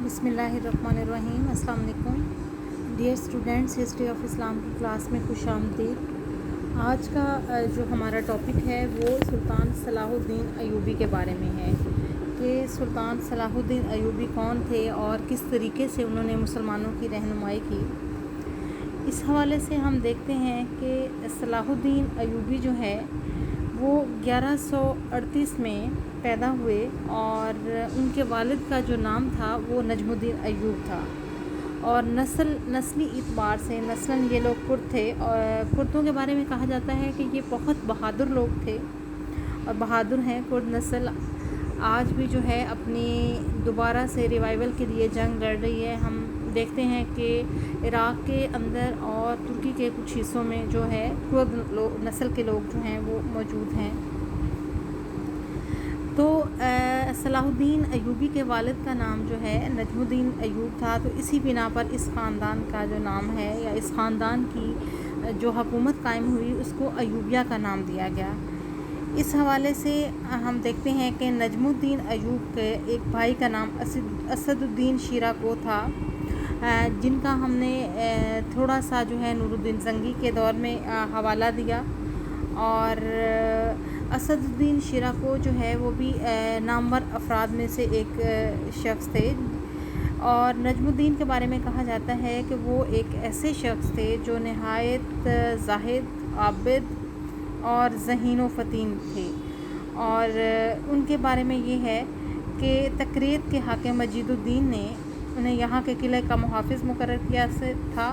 بسم اللہ الرحمن الرحیم۔ السلام علیکم ڈیئر اسٹوڈنٹس، ہسٹری آف اسلام کی کلاس میں خوش آمدید۔ آج کا جو ہمارا ٹاپک ہے وہ سلطان صلاح الدین ایوبی کے بارے میں ہے کہ سلطان صلاح الدین ایوبی کون تھے اور کس طریقے سے انہوں نے مسلمانوں کی رہنمائی کی۔ اس حوالے سے ہم دیکھتے ہیں کہ صلاح الدین ایوبی جو ہے وہ 1138 میں پیدا ہوئے اور ان کے والد کا جو نام تھا وہ نجم الدین ایوب تھا، اور نسلی اعتبار سے نسلاً یہ لوگ کرد تھے، اور کردوں کے بارے میں کہا جاتا ہے کہ یہ بہت بہادر لوگ تھے اور بہادر ہیں۔ کرد نسل آج بھی جو ہے اپنی دوبارہ سے ریوائول کے لیے جنگ لڑ رہی ہے۔ ہم دیکھتے ہیں کہ عراق کے اندر اور ترکی کے کچھ حصوں میں جو ہے کرد نسل کے لوگ جو ہیں وہ موجود ہیں۔ تو صلاح الدین ایوبی کے والد کا نام جو ہے نجم الدین ایوب تھا، تو اسی بنا پر اس خاندان کا جو نام ہے یا اس خاندان کی جو حکومت قائم ہوئی اس کو ایوبیہ کا نام دیا گیا۔ اس حوالے سے ہم دیکھتے ہیں کہ نجم الدین ایوب کے ایک بھائی کا نام اسد الدین شیرہ کو تھا، جن کا ہم نے تھوڑا سا جو ہے نور الدین زنگی کے دور میں حوالہ دیا، اور اسد الدین شیرہ کو جو ہے وہ بھی نامور افراد میں سے ایک شخص تھے، اور نجم الدین کے بارے میں کہا جاتا ہے کہ وہ ایک ایسے شخص تھے جو نہایت زاہد، عابد اور ذہین و فطین تھے، اور ان کے بارے میں یہ ہے کہ تکریت کے حاکم مجید الدین نے انہیں یہاں کے قلعے کا محافظ مقرر کیا تھا،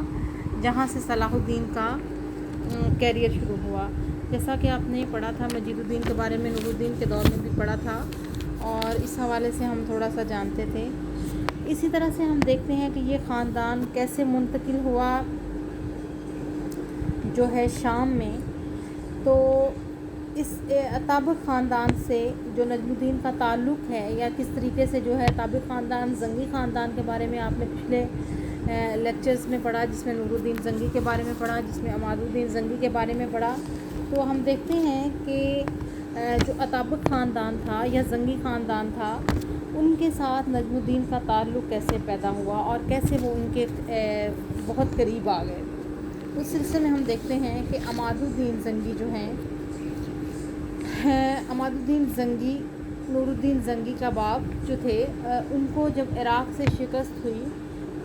جہاں سے صلاح الدین کا کیریئر شروع ہوا۔ جیسا کہ آپ نے پڑھا تھا مجید الدین کے بارے میں، نور الدین کے دور میں بھی پڑھا تھا، اور اس حوالے سے ہم تھوڑا سا جانتے تھے۔ اسی طرح سے ہم دیکھتے ہیں کہ یہ خاندان کیسے منتقل ہوا جو ہے شام میں۔ تو اس تابق خاندان سے جو نجم الدین کا تعلق ہے، یا کس طریقے سے جو ہے تابق خاندان زنگی خاندان کے بارے میں آپ نے پچھلے لیکچرز میں پڑھا، جس میں نور الدین زنگی کے بارے میں پڑھا، جس میں عماد الدین زنگی کے بارے میں پڑھا۔ تو ہم دیکھتے ہیں کہ جو اتابک خاندان تھا یا زنگی خاندان تھا، ان کے ساتھ نجم الدین کا تعلق کیسے پیدا ہوا اور کیسے وہ ان کے بہت قریب آ گئے۔ اس سلسلے میں ہم دیکھتے ہیں کہ عماد الدین زنگی جو ہیں، عماد الدین زنگی نور الدین زنگی کا باپ جو تھے، ان کو جب عراق سے شکست ہوئی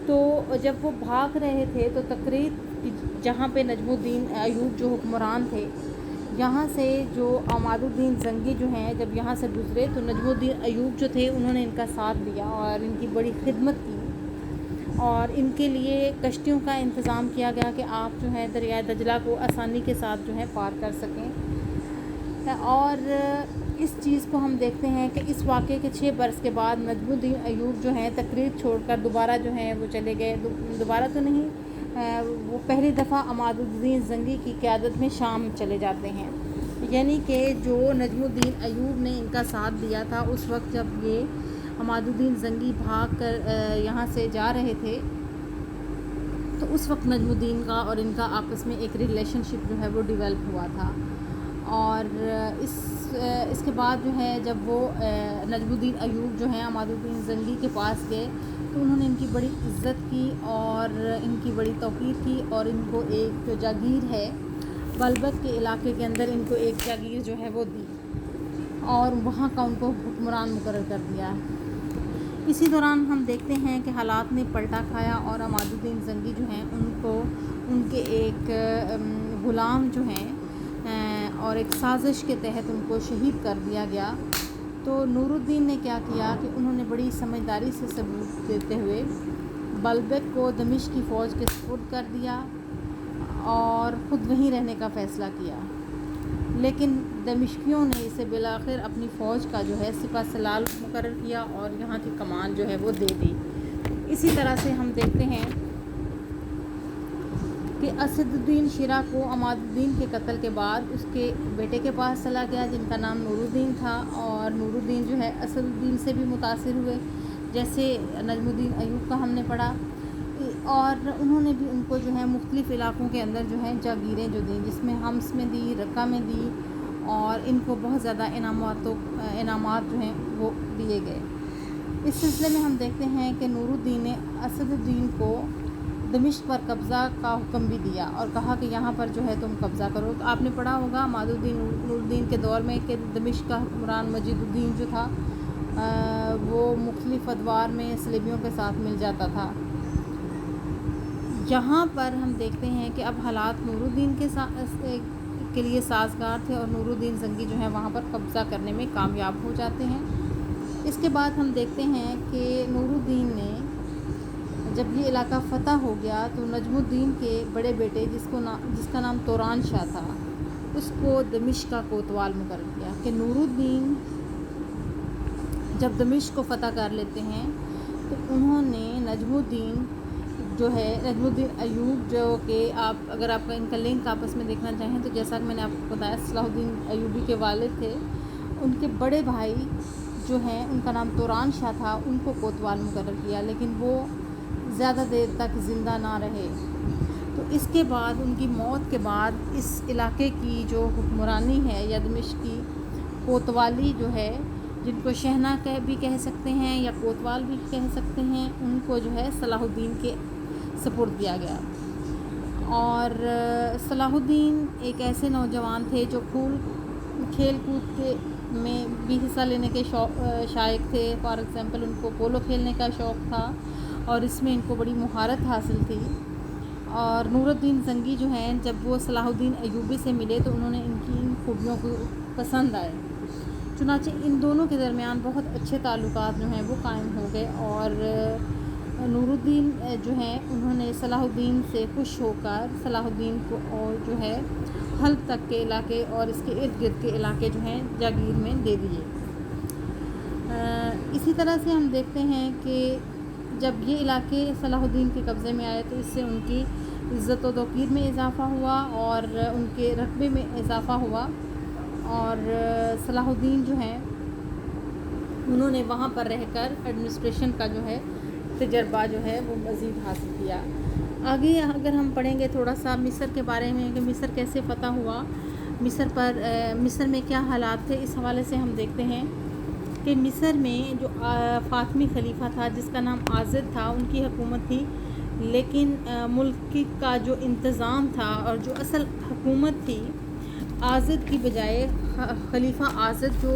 تو جب وہ بھاگ رہے تھے تو تقریب جہاں پہ نجم الدین ایوب جو حکمران تھے، یہاں سے جو عماد الدین زنگی جو ہیں جب یہاں سے گزرے تو نجم الدین ایوب جو تھے انہوں نے ان کا ساتھ دیا اور ان کی بڑی خدمت کی، اور ان کے لیے کشتیوں کا انتظام کیا گیا کہ آپ جو ہے دریائے دجلہ کو آسانی کے ساتھ جو ہے پار کر سکیں۔ اور اس چیز کو ہم دیکھتے ہیں کہ اس واقعے کے 6 برس کے بعد نجم الدین ایوب جو ہیں تقریر چھوڑ کر دوبارہ جو ہیں وہ چلے گئے، دوبارہ تو نہیں، وہ پہلی دفعہ عماد الدین زنگی کی قیادت میں شام چلے جاتے ہیں۔ یعنی کہ جو نجم الدین ایوب نے ان کا ساتھ دیا تھا اس وقت جب یہ عماد الدین زنگی بھاگ کر یہاں سے جا رہے تھے، تو اس وقت نجم الدین کا اور ان کا آپس میں ایک ریلیشن شپ جو ہے وہ ڈیولپ ہوا تھا۔ اور اس کے بعد جو ہے جب وہ نجم الدین ایوب جو ہیں عماد الدین زنگی کے پاس گئے تو انہوں نے ان کی بڑی عزت کی اور ان کی بڑی توقیر کی، اور ان کو ایک جو جاگیر ہے بلبک کے علاقے کے اندر ان کو ایک جاگیر جو ہے وہ دی، اور وہاں کا ان کو حکمران مقرر کر دیا۔ اسی دوران ہم دیکھتے ہیں کہ حالات نے پلٹا کھایا اور عماد الدین زنگی جو ہیں ان کو ان کے ایک غلام جو ہیں اور ایک سازش کے تحت ان کو شہید کر دیا گیا۔ تو نور الدین نے کیا کیا کہ انہوں نے بڑی سمجھداری سے ثبوت دیتے ہوئے بلبک کو دمشق کی فوج کے سپرد کر دیا اور خود وہیں رہنے کا فیصلہ کیا، لیکن دمشقیوں نے اسے بالآخر اپنی فوج کا جو ہے سپہ سالار مقرر کیا اور یہاں کی کمان جو ہے وہ دے دی۔ اسی طرح سے ہم دیکھتے ہیں کہ اسد الدین شیرہ کو عماد الدین کے قتل کے بعد اس کے بیٹے کے پاس چلا گیا جن کا نام نور الدین تھا، اور نور الدین جو ہے اسد الدین سے بھی متاثر ہوئے، جیسے نجم الدین ایوب کا ہم نے پڑھا، اور انہوں نے بھی ان کو جو ہے مختلف علاقوں کے اندر جو ہے جاگیریں جو دیں، جس میں حمص میں دی، رقہ میں دی، اور ان کو بہت زیادہ انعامات جو ہیں وہ دیے گئے۔ اس سلسلے میں ہم دیکھتے ہیں کہ نورالدین نے اسد الدین کو دمشق پر قبضہ کا حکم بھی دیا اور کہا کہ یہاں پر جو ہے تم قبضہ کرو. تو آپ نے پڑھا ہوگا عمادالدین نورالدین کے دور میں کہ دمشق کا حکمران مجید الدین جو تھا وہ مختلف ادوار میں صلیبیوں کے ساتھ مل جاتا تھا. یہاں پر ہم دیکھتے ہیں کہ اب حالات نورالدین کے لیے سازگار تھے اور نورالدین زنگی جو ہے وہاں پر قبضہ کرنے میں کامیاب ہو جاتے ہیں. اس کے بعد ہم دیکھتے ہیں کہ نورالدین نے جب یہ علاقہ فتح ہو گیا تو نجم الدین کے بڑے بیٹے جس کا نام توران شاہ تھا اس کو دمشق کا کوتوال مقرر کیا کہ نورالدین جب دمشق کو فتح کر لیتے ہیں تو انہوں نے نجم الدین ایوب جو کہ اگر آپ کا ان کا لنک آپس میں دیکھنا چاہیں تو جیسا کہ میں نے آپ کو بتایا صلاح الدین ایوبی کے والد تھے، ان کے بڑے بھائی جو ہیں ان کا نام توران شاہ تھا، ان کو کوتوال مقرر کیا لیکن وہ زیادہ دیر تک زندہ نہ رہے. تو اس کے بعد ان کی موت کے بعد اس علاقے کی جو حکمرانی ہے یا دمشق کی کوتوالی جو ہے، جن کو شہنا بھی کہہ سکتے ہیں یا کوتوال بھی کہہ سکتے ہیں، ان کو جو ہے صلاح الدین کے سپرد کیا گیا. اور صلاح الدین ایک ایسے نوجوان تھے جو کھیل کود میں بھی حصہ لینے کے شائق تھے. فار ایگزامپل ان کو پولو کھیلنے کا شوق تھا اور اس میں ان کو بڑی مہارت حاصل تھی. اور نورالدین زنگی جو ہیں جب وہ صلاح الدین ایوبی سے ملے تو انہوں نے ان کی ان خوبیوں کو پسند آئے. چنانچہ ان دونوں کے درمیان بہت اچھے تعلقات جو ہیں وہ قائم ہو گئے اور نورالدین جو ہیں انہوں نے صلاح الدین سے خوش ہو کر صلاح الدین کو اور جو ہے حلب تک کے علاقے اور اس کے ارد گرد کے علاقے جو ہیں جاگیر میں دے دیے. اسی طرح سے ہم دیکھتے ہیں کہ جب یہ علاقے صلاح الدین کے قبضے میں آئے تو اس سے ان کی عزت و توقیر میں اضافہ ہوا اور ان کے رقبے میں اضافہ ہوا. اور صلاح الدین جو ہیں انہوں نے وہاں پر رہ کر ایڈمنسٹریشن کا جو ہے تجربہ جو ہے وہ مزید حاصل کیا. آگے اگر ہم پڑھیں گے تھوڑا سا مصر کے بارے میں کہ مصر کیسے فتح ہوا، مصر میں کیا حالات تھے، اس حوالے سے ہم دیکھتے ہیں کہ مصر میں جو فاطمی خلیفہ تھا جس کا نام عاضد تھا، ان کی حکومت تھی. لیکن ملک کا جو انتظام تھا اور جو اصل حکومت تھی عاضد کی بجائے خلیفہ عاضد جو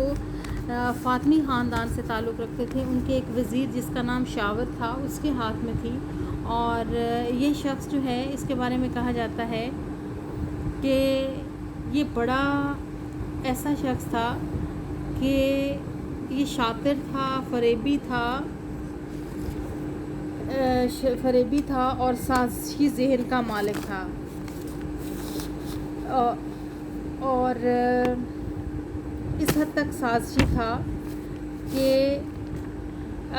فاطمی خاندان سے تعلق رکھتے تھے، ان کے ایک وزیر جس کا نام شاور تھا اس کے ہاتھ میں تھی. اور یہ شخص جو ہے اس کے بارے میں کہا جاتا ہے کہ یہ بڑا ایسا شخص تھا کہ یہ شاطر تھا، فریبی تھا اور سازشی ذہن کا مالک تھا. اور اس حد تک سازشی تھا کہ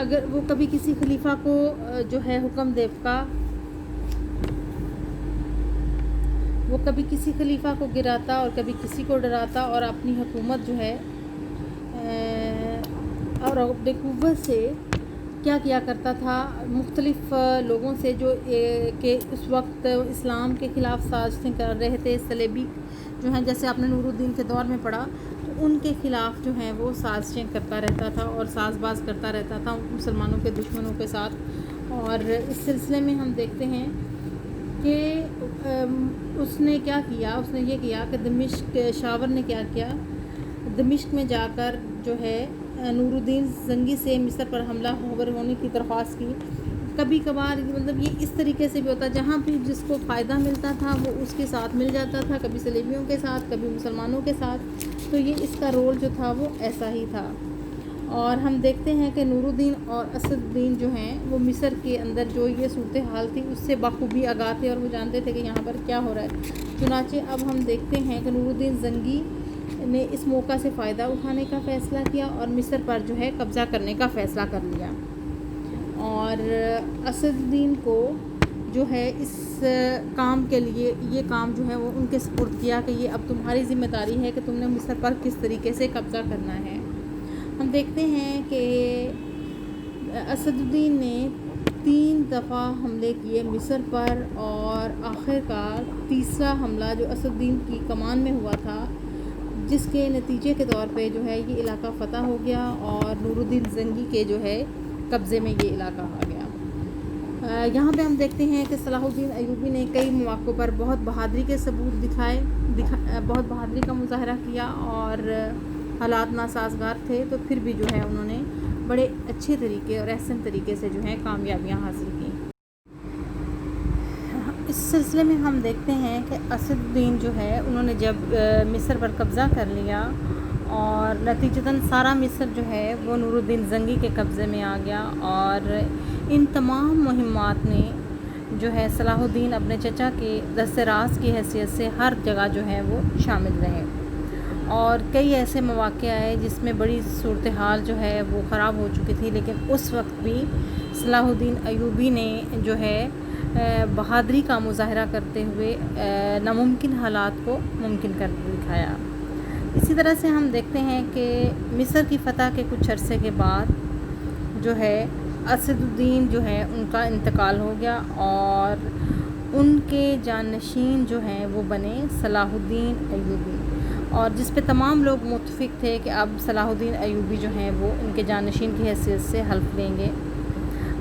اگر وہ کبھی کسی خلیفہ کو جو ہے حکم دیتا، وہ کبھی کسی خلیفہ کو گراتا اور کبھی کسی کو ڈراتا اور اپنی حکومت جو ہے اور اپنے قوت سے کیا کرتا تھا مختلف لوگوں سے جو کہ اس وقت اسلام کے خلاف سازشیں کر رہے تھے، صلیبی جو ہیں جیسے آپ نے نورالدین کے دور میں پڑھا تو ان کے خلاف جو ہیں وہ سازشیں کرتا رہتا تھا اور ساز باز کرتا رہتا تھا مسلمانوں کے دشمنوں کے ساتھ. اور اس سلسلے میں ہم دیکھتے ہیں کہ اس نے یہ کیا کہ شاور نے کیا دمشق میں جا کر جو ہے نورالدین زنگی سے مصر پر حملہ ہونے کی درخواست کی. کبھی کبھار مطلب یہ اس طریقے سے بھی ہوتا جہاں بھی جس کو فائدہ ملتا تھا وہ اس کے ساتھ مل جاتا تھا، کبھی صلیبیوں کے ساتھ کبھی مسلمانوں کے ساتھ. تو یہ اس کا رول جو تھا وہ ایسا ہی تھا. اور ہم دیکھتے ہیں کہ نورالدین اور اسد الدین جو ہیں وہ مصر کے اندر جو یہ صورتحال تھی اس سے بخوبی آگاہ تھے اور وہ جانتے تھے کہ یہاں پر کیا ہو رہا ہے. چنانچہ اب ہم دیکھتے ہیں کہ نورالدین زنگی نے اس موقع سے فائدہ اٹھانے کا فیصلہ کیا اور مصر پر جو ہے قبضہ کرنے کا فیصلہ کر لیا. اور اسد الدین کو جو ہے اس کام کے لیے یہ کام جو ہے وہ ان کے سپرد کیا کہ یہ اب تمہاری ذمہ داری ہے کہ تم نے مصر پر کس طریقے سے قبضہ کرنا ہے. ہم دیکھتے ہیں کہ اسد الدین نے 3 دفعہ حملے کیے مصر پر اور آخر کار تیسرا حملہ جو اسد الدین کی کمان میں ہوا تھا جس کے نتیجے کے طور پہ جو ہے یہ علاقہ فتح ہو گیا اور نورالدین زنگی کے جو ہے قبضے میں یہ علاقہ آ گیا۔ یہاں پہ ہم دیکھتے ہیں کہ صلاح الدین ایوبی نے کئی مواقع پر بہت بہادری کے ثبوت بہت بہادری کا مظاہرہ کیا، اور حالات ناسازگار تھے تو پھر بھی جو ہے انہوں نے بڑے اچھے طریقے اور احسن طریقے سے جو ہے کامیابیاں حاصل کی۔ اس سلسلے میں ہم دیکھتے ہیں کہ اسد الدین جو ہے انہوں نے جب مصر پر قبضہ کر لیا اور نتیجتاً سارا مصر جو ہے وہ نور الدین زنگی کے قبضے میں آ گیا، اور ان تمام مہمات نے جو ہے صلاح الدین اپنے چچا کے دست راز کی حیثیت سے ہر جگہ جو ہے وہ شامل رہے، اور کئی ایسے مواقع آئے جس میں بڑی صورتحال جو ہے وہ خراب ہو چکی تھی، لیکن اس وقت بھی صلاح الدین ایوبی نے جو ہے بہادری کا مظاہرہ کرتے ہوئے ناممکن حالات کو ممکن کر دکھایا۔ اسی طرح سے ہم دیکھتے ہیں کہ مصر کی فتح کے کچھ عرصے کے بعد جو ہے اسد الدین جو ہے ان کا انتقال ہو گیا، اور ان کے جانشین جو ہیں وہ بنے صلاح الدین ایوبی، اور جس پہ تمام لوگ متفق تھے کہ اب صلاح الدین ایوبی جو ہیں وہ ان کے جانشین کی حیثیت سے حلف لیں گے۔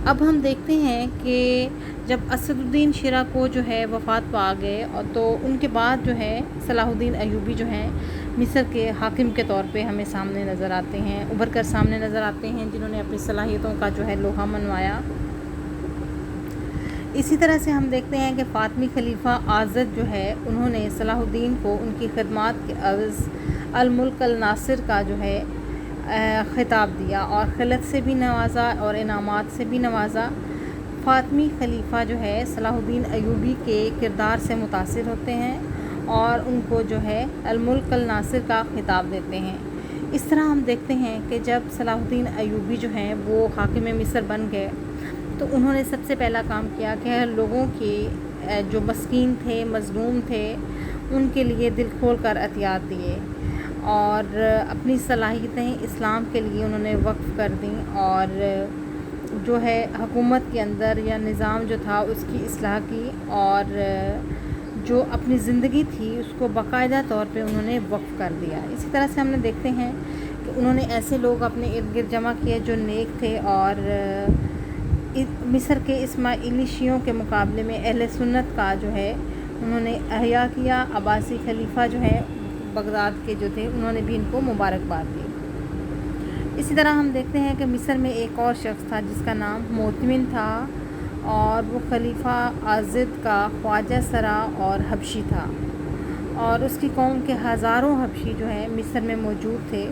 اب ہم دیکھتے ہیں کہ جب اسد الدین شیرہ کو جو ہے وفات پا گئے، اور تو ان کے بعد جو ہے صلاح الدین ایوبی جو ہیں مصر کے حاکم کے طور پہ ہمیں سامنے نظر آتے ہیں، ابھر کر سامنے نظر آتے ہیں، جنہوں نے اپنی صلاحیتوں کا جو ہے لوہا منوایا۔ اسی طرح سے ہم دیکھتے ہیں کہ فاطمی خلیفہ آزد جو ہے انہوں نے صلاح الدین کو ان کی خدمات کے عوض الملک الناصر کا جو ہے خطاب دیا، اور خلعت سے بھی نوازا اور انعامات سے بھی نوازا۔ فاطمی خلیفہ جو ہے صلاح الدین ایوبی کے کردار سے متاثر ہوتے ہیں اور ان کو جو ہے الملک الناصر کا خطاب دیتے ہیں۔ اس طرح ہم دیکھتے ہیں کہ جب صلاح الدین ایوبی جو ہیں وہ حاکم مصر بن گئے تو انہوں نے سب سے پہلا کام کیا کہ لوگوں کی جو مسکین تھے، مظلوم تھے، ان کے لیے دل کھول کر عطیات دیے، اور اپنی صلاحیتیں اسلام کے لیے انہوں نے وقف کر دیں، اور جو ہے حکومت کے اندر یا نظام جو تھا اس کی اصلاح کی، اور جو اپنی زندگی تھی اس کو باقاعدہ طور پہ انہوں نے وقف کر دیا۔ اسی طرح سے ہم نے دیکھتے ہیں کہ انہوں نے ایسے لوگ اپنے ارد گرد جمع کیے جو نیک تھے، اور مصر کے اسماعیلی شیعوں کے مقابلے میں اہل سنت کا جو ہے انہوں نے احیا کیا۔ عباسی خلیفہ جو ہے بغداد کے جو تھے انہوں نے بھی ان کو مبارکباد دی۔ اسی طرح ہم دیکھتے ہیں کہ مصر میں ایک اور شخص تھا جس کا نام موتمن تھا، اور وہ خلیفہ آزد کا خواجہ سرا اور حبشی تھا، اور اس کی قوم کے ہزاروں حبشی جو ہے مصر میں موجود تھے۔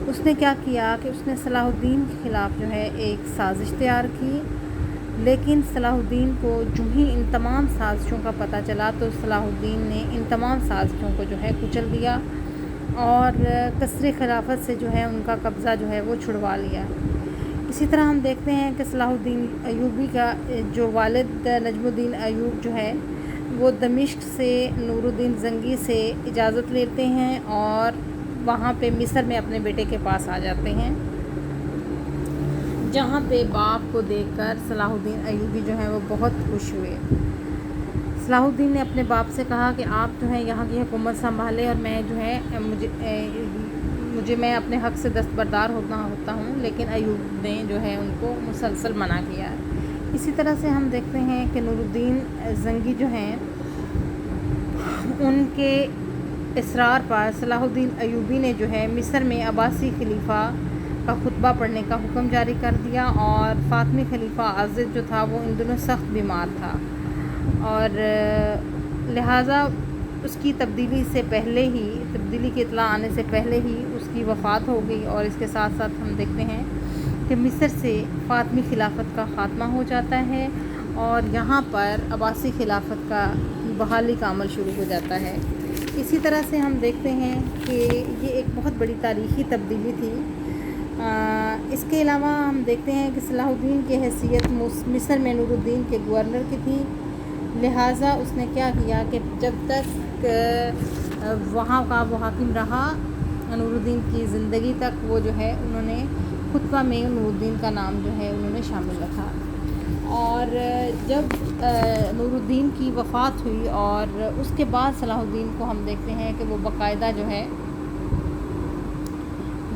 اس نے کیا کیا کہ اس نے صلاح الدین کے خلاف جو ہے ایک سازش تیار کی، لیکن صلاح الدین کو جو ہی ان تمام سازشوں کا پتہ چلا تو صلاح الدین نے ان تمام سازشوں کو جو ہے کچل دیا، اور قصر خلافت سے جو ہے ان کا قبضہ جو ہے وہ چھڑوا لیا۔ اسی طرح ہم دیکھتے ہیں کہ صلاح الدین ایوبی کا جو والد نجم الدین ایوب جو ہے وہ دمشق سے نور الدین زنگی سے اجازت لیتے ہیں، اور وہاں پہ مصر میں اپنے بیٹے کے پاس آ جاتے ہیں، جہاں پہ باپ کو دیکھ کر صلاح الدین ایوبی جو ہے وہ بہت خوش ہوئے۔ صلاح الدین نے اپنے باپ سے کہا کہ آپ جو ہے یہاں کی حکومت سنبھالے، اور میں جو ہے میں اپنے حق سے دستبردار ہوتا ہوں، لیکن ایوب نے جو ہے ان کو مسلسل منع کیا۔ اسی طرح سے ہم دیکھتے ہیں کہ نور الدین زنگی جو ہیں ان کے اصرار پر صلاح الدین ایوبی نے جو ہے مصر میں عباسی خلیفہ کا خطبہ پڑھنے کا حکم جاری کر دیا، اور فاطمی خلیفہ عازد جو تھا وہ ان دنوں سخت بیمار تھا، اور لہٰذا اس کی تبدیلی کی اطلاع آنے سے پہلے ہی اس کی وفات ہو گئی، اور اس کے ساتھ ساتھ ہم دیکھتے ہیں کہ مصر سے فاطمی خلافت کا خاتمہ ہو جاتا ہے، اور یہاں پر عباسی خلافت کا بحالی کا عمل شروع ہو جاتا ہے۔ اسی طرح سے ہم دیکھتے ہیں کہ یہ ایک بہت بڑی تاریخی تبدیلی تھی۔ اس کے علاوہ ہم دیکھتے ہیں کہ صلاح الدین کی حیثیت مصر میں نور الدین کے گورنر کی تھی، لہٰذا اس نے کیا کیا کہ جب تک وہاں کا وہ حاکم رہا نور الدین کی زندگی تک، وہ جو ہے انہوں نے خطبہ میں نور الدین کا نام جو ہے انہوں نے شامل رکھا، اور جب نور الدین کی وفات ہوئی اور اس کے بعد صلاح الدین کو ہم دیکھتے ہیں کہ وہ باقاعدہ جو ہے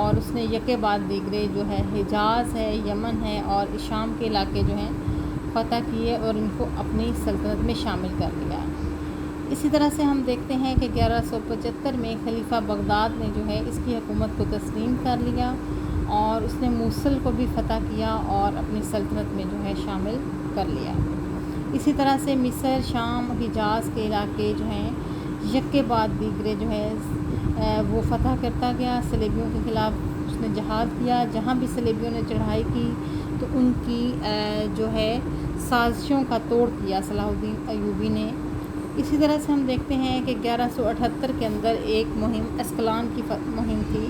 اور اس نے یکے بعد دیگرے جو ہے حجاز ہے، یمن ہے اور شام کے علاقے جو ہیں فتح کیے اور ان کو اپنی سلطنت میں شامل کر لیا۔ اسی طرح سے ہم دیکھتے ہیں کہ 1175 میں خلیفہ بغداد نے جو ہے اس کی حکومت کو تسلیم کر لیا اور اس نے موصل کو بھی فتح کیا اور اپنی سلطنت میں جو ہے شامل کر لیا۔ اسی طرح سے مصر، شام، حجاز کے علاقے جو ہیں یک کے بعد دیگرے جو ہے وہ فتح کرتا گیا۔ صلیبیوں کے خلاف اس نے جہاد کیا، جہاں بھی صلیبیوں نے چڑھائی کی تو ان کی جو ہے سازشوں کا توڑ کیا صلاح الدین ایوبی نے۔ اسی طرح سے ہم دیکھتے ہیں کہ 1178 کے اندر ایک مہم اسقلان کی مہم تھی۔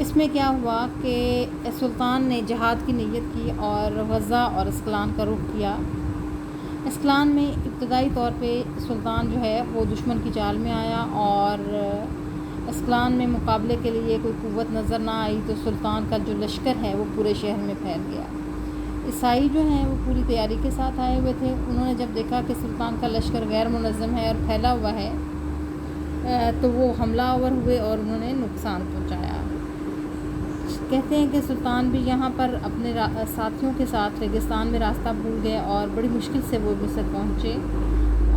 اس میں کیا ہوا کہ سلطان نے جہاد کی نیت کی اور غزہ اور اسقلان کا رخ کیا۔ اسقلان میں ابتدائی طور پہ سلطان جو ہے وہ دشمن کی جال میں آیا اور اسقلان میں مقابلے کے لیے کوئی قوت نظر نہ آئی تو سلطان کا جو لشکر ہے وہ پورے شہر میں پھیل گیا۔ عیسائی جو ہیں وہ پوری تیاری کے ساتھ آئے ہوئے تھے۔ انہوں نے جب دیکھا کہ سلطان کا لشکر غیر منظم ہے اور پھیلا ہوا ہے تو وہ حملہ آور ہوئے اور انہوں نے نقصان پہنچایا۔ کہتے ہیں کہ سلطان بھی یہاں پر اپنے ساتھیوں کے ساتھ ریگستان میں راستہ بھول گئے اور بڑی مشکل سے وہ مصر پہنچے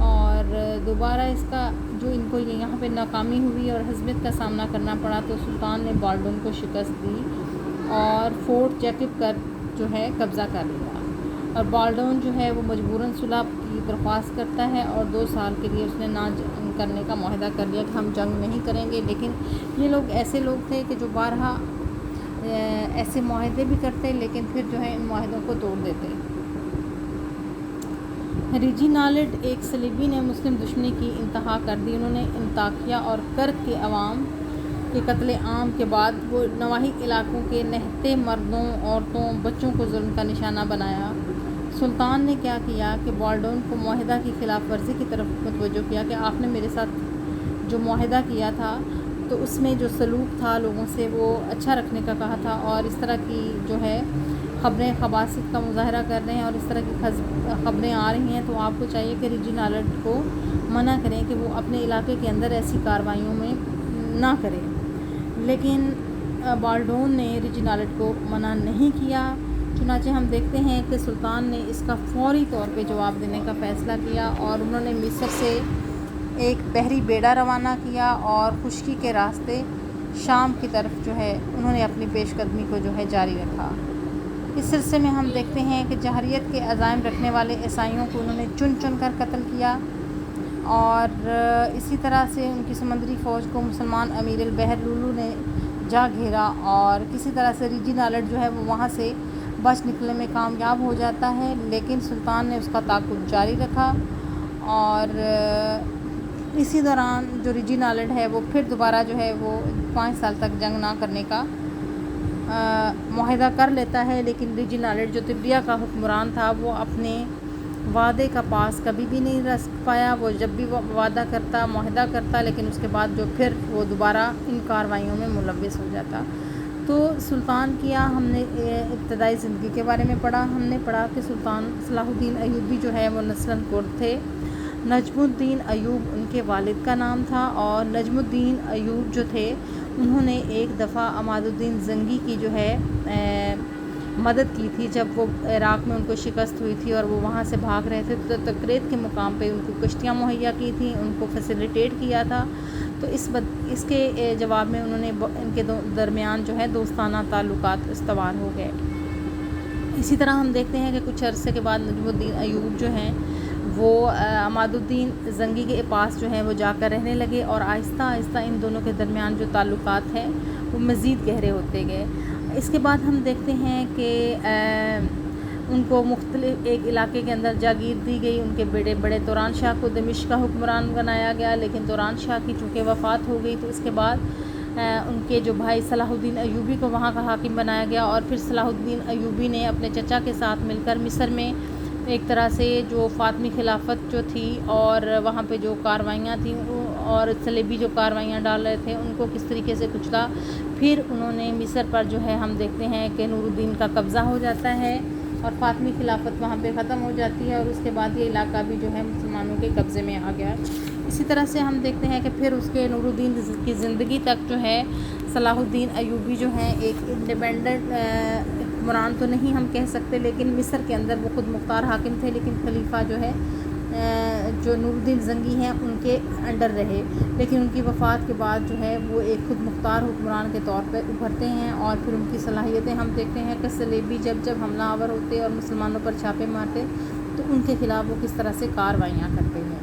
اور دوبارہ اس کا جو ان کو یہاں پہ ناکامی ہوئی اور ہزیمت کا سامنا کرنا پڑا تو سلطان نے بالڈون کو شکست دی اور فورٹ جیکب کر جو ہے قبضہ کر لیا اور بالڈون جو ہے وہ مجبوراً صلح کی درخواست کرتا ہے اور 2 سال کے لیے اس نے نہ جنگ کرنے کا معاہدہ کر لیا کہ ہم جنگ نہیں کریں گے، لیکن یہ لوگ ایسے لوگ تھے کہ جو بارہا ایسے معاہدے بھی کرتے لیکن پھر جو ہے ان معاہدوں کو توڑ دیتے۔ ریجینالڈ ایک صلیبی نے مسلم دشمنی کی انتہا کر دی۔ انہوں نے انطاکیہ اور کرک کے عوام کے قتل عام کے بعد وہ نواحی علاقوں کے نہتے مردوں، عورتوں، بچوں کو ظلم کا نشانہ بنایا۔ سلطان نے کیا کیا کہ بالڈون کو معاہدہ کی خلاف ورزی کی طرف متوجہ کیا کہ آپ نے میرے ساتھ جو معاہدہ کیا تھا تو اس میں جو سلوک تھا لوگوں سے وہ اچھا رکھنے کا کہا تھا اور اس طرح کی جو ہے خبریں خباثت کا مظاہرہ کر رہے ہیں اور اس طرح کی خبریں آ رہی ہیں تو آپ کو چاہیے کہ ریجینالڈ کو منع کریں کہ وہ اپنے علاقے کے اندر ایسی کارروائیوں میں نہ کرے، لیکن بالڈون نے ریجینالڈ کو منع نہیں کیا۔ چنانچہ ہم دیکھتے ہیں کہ سلطان نے اس کا فوری طور پہ جواب دینے کا فیصلہ کیا اور انہوں نے مصر سے ایک بحری بیڑا روانہ کیا اور خشکی کے راستے شام کی طرف جو ہے انہوں نے اپنی پیش قدمی کو جو ہے جاری رکھا۔ اس سلسلے میں ہم دیکھتے ہیں کہ جہریت کے عزائم رکھنے والے عیسائیوں کو انہوں نے چن چن کر قتل کیا اور اسی طرح سے ان کی سمندری فوج کو مسلمان امیر البحر لولو نے جا گھیرا اور کسی طرح سے ریجینالڈ جو ہے وہ وہاں سے بچ نکلنے میں کامیاب ہو جاتا ہے، لیکن سلطان نے اس کا تعاقب جاری رکھا اور اسی دوران جو ریجینالڈ ہے وہ پھر دوبارہ جو ہے وہ 5 سال تک جنگ نہ کرنے کا معاہدہ کر لیتا ہے، لیکن ریجینالڈ جو طبریہ کا حکمران تھا وہ اپنے وعدے کا پاس کبھی بھی نہیں رکھ پایا۔ وہ جب بھی وعدہ کرتا، معاہدہ کرتا، لیکن اس کے بعد جو پھر وہ دوبارہ ان کارروائیوں میں ملوث ہو جاتا۔ تو سلطان کیا ہم نے ابتدائی زندگی کے بارے میں پڑھا۔ ہم نے پڑھا کہ سلطان صلاح الدین ایوبی جو ہے وہ نسلاً کرد تھے۔ نجم الدین ایوب ان کے والد کا نام تھا اور نجم الدین ایوب جو تھے انہوں نے ایک دفعہ عماد الدین زنگی کی جو ہے مدد کی تھی جب وہ عراق میں ان کو شکست ہوئی تھی اور وہ وہاں سے بھاگ رہے تھے تو تکریت کے مقام پہ ان کو کشتیاں مہیا کی تھیں، ان کو فیسیلیٹیٹ کیا تھا، تو اس کے جواب میں انہوں نے ان کے درمیان جو ہے دوستانہ تعلقات استوار ہو گئے۔ اسی طرح ہم دیکھتے ہیں کہ کچھ عرصے کے بعد نجم الدین ایوب جو ہیں وہ عماد الدین زنگی کے پاس جو ہیں وہ جا کر رہنے لگے اور آہستہ آہستہ ان دونوں کے درمیان جو تعلقات ہیں وہ مزید گہرے ہوتے گئے۔ اس کے بعد ہم دیکھتے ہیں کہ ان کو مختلف ایک علاقے کے اندر جاگیر دی گئی۔ ان کے بیٹے بڑے توران شاہ کو دمشق کا حکمران بنایا گیا، لیکن توران شاہ کی چونکہ وفات ہو گئی تو اس کے بعد ان کے جو بھائی صلاح الدین ایوبی کو وہاں کا حاکم بنایا گیا اور پھر صلاح الدین ایوبی نے اپنے چچا کے ساتھ مل کر مصر میں ایک طرح سے جو فاطمی خلافت جو تھی اور وہاں پہ جو کارروائیاں تھیں اور صلیبی جو کارروائیاں ڈال رہے تھے ان کو کس طریقے سے کچلا، پھر انہوں نے مصر پر جو ہے ہم دیکھتے ہیں کہ نور الدین کا قبضہ ہو جاتا ہے اور فاطمی خلافت وہاں پہ ختم ہو جاتی ہے اور اس کے بعد یہ علاقہ بھی جو ہے مسلمانوں کے قبضے میں آ گیا اسی طرح سے ہم دیکھتے ہیں کہ پھر اس کے نورالدین کی زندگی تک جو ہے صلاح الدین ایوبی جو ہیں ایک انڈیپینڈنٹ حکمران تو نہیں ہم کہہ سکتے، لیکن مصر کے اندر وہ خود مختار حاکم تھے، لیکن خلیفہ جو ہے جو نورالدین زنگی ہیں ان کے انڈر رہے، لیکن ان کی وفات کے بعد جو ہے وہ ایک خود مختار حکمران کے طور پہ ابھرتے ہیں، اور پھر ان کی صلاحیتیں ہم دیکھتے ہیں کہ صلیبی جب حملہ آور ہوتے اور مسلمانوں پر چھاپے مارتے تو ان کے خلاف وہ کس طرح سے کارروائیاں کرتے ہیں۔